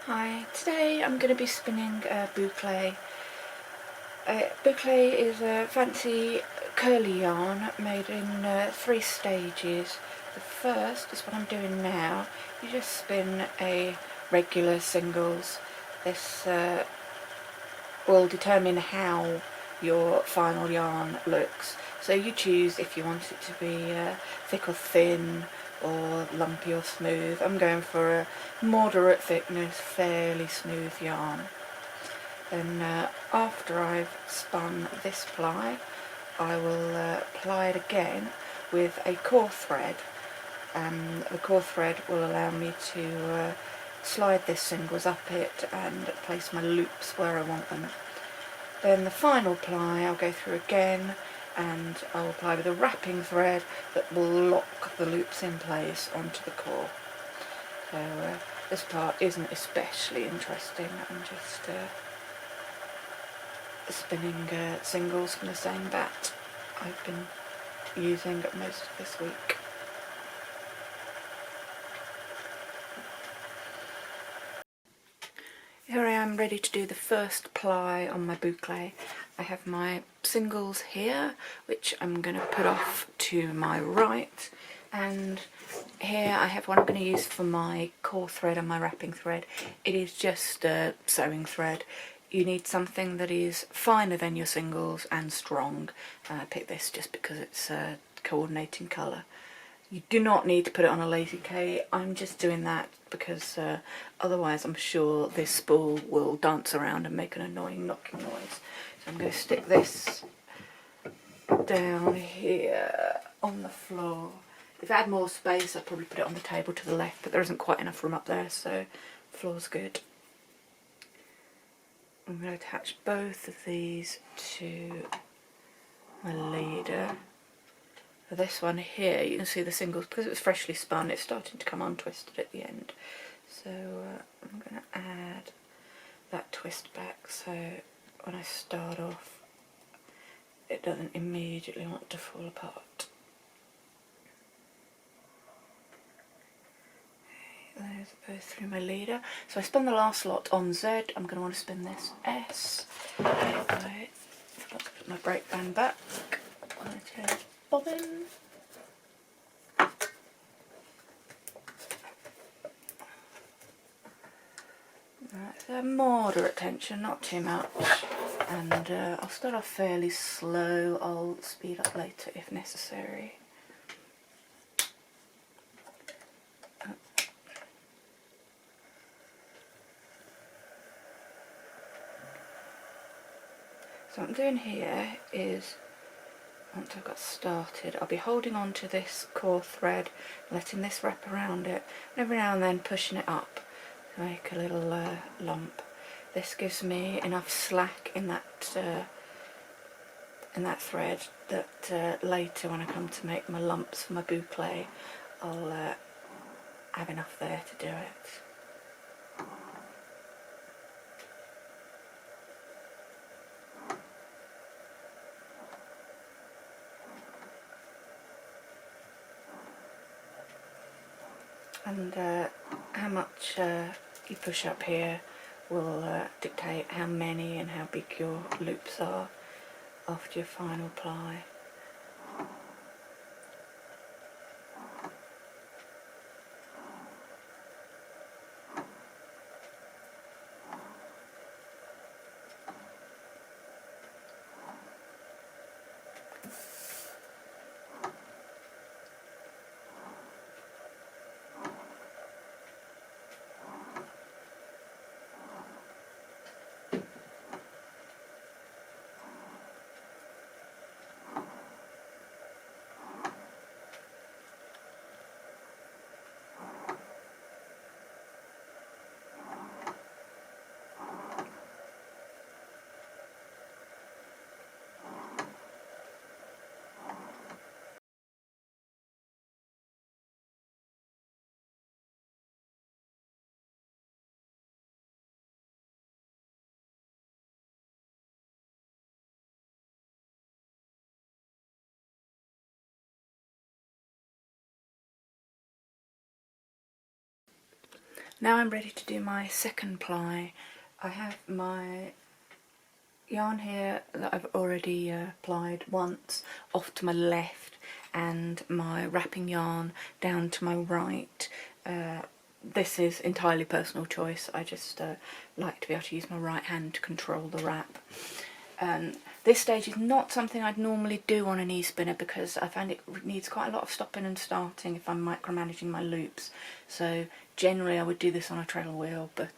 Hi, today I'm going to be spinning boucle. Boucle is a fancy curly yarn made in 3 stages. The first is what I'm doing now. You just spin a regular singles. This will determine how your final yarn looks. So you choose if you want it to be thick or thin, or lumpy or smooth. I'm going for a moderate thickness, fairly smooth yarn. Then after I've spun this ply, I will ply it again with a core thread. The core thread will allow me to slide this singles up it and place my loops where I want them. Then the final ply I'll go through again, and I'll apply with a wrapping thread that will lock the loops in place onto the core. So this part isn't especially interesting. I'm just spinning singles from the same bat I've been using most of this week. Here I am ready to do the first ply on my boucle. I have my singles here, which I'm going to put off to my right, and here I have one I'm going to use for my core thread and my wrapping thread. It is just a sewing thread. You need something that is finer than your singles and strong. I picked this just because it's a coordinating colour. You do not need to put it on a lazy K. I'm just doing that because otherwise I'm sure this spool will dance around and make an annoying knocking noise. So I'm going to stick this down here on the floor. If I had more space I'd probably put it on the table to the left, but there isn't quite enough room up there, so the floor's good. I'm going to attach both of these to my leader. For this one here, you can see the singles, because it was freshly spun, it's starting to come untwisted at the end. So I'm going to add that twist back so when I start off it doesn't immediately want to fall apart. Okay, those are both through my leader. So I spun the last lot on Z, I'm going to want to spin this S. I forgot to put my brake band back. I'm going to change bobbin. Right, so moderate tension, not too much, and I'll start off fairly slow. I'll speed up later if necessary. So what I'm doing here is, once I've got started, I'll be holding on to this core thread, letting this wrap around it, and every now and then pushing it up to make a little lump. This gives me enough slack in that thread that later when I come to make my lumps for my boucle, I'll have enough there to do it. And how much you push up here will dictate how many and how big your loops are after your final ply. Now I'm ready to do my second ply. I have my yarn here that I've already plied once off to my left, and my wrapping yarn down to my right. This is entirely personal choice. I just like to be able to use my right hand to control the wrap. This stage is not something I'd normally do on an e-spinner because I find it needs quite a lot of stopping and starting if I'm micromanaging my loops. So generally I would do this on a treadle wheel, but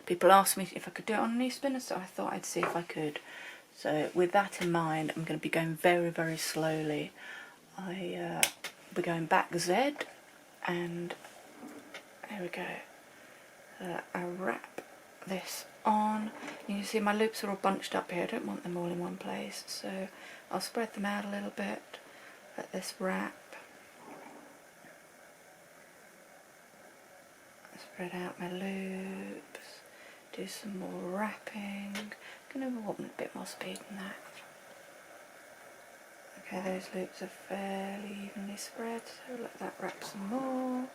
people asked me if I could do it on an e-spinner, so I thought I'd see if I could. So with that in mind, I'm going to be going very, very slowly. We're going back Z, and there we go. I wrap this on. You can see my loops are all bunched up here. I don't want them all in one place, so I'll spread them out a little bit. Let this wrap. Spread out my loops. Do some more wrapping. I'm going to want a bit more speed than that. Okay, those loops are fairly evenly spread, so let that wrap some more.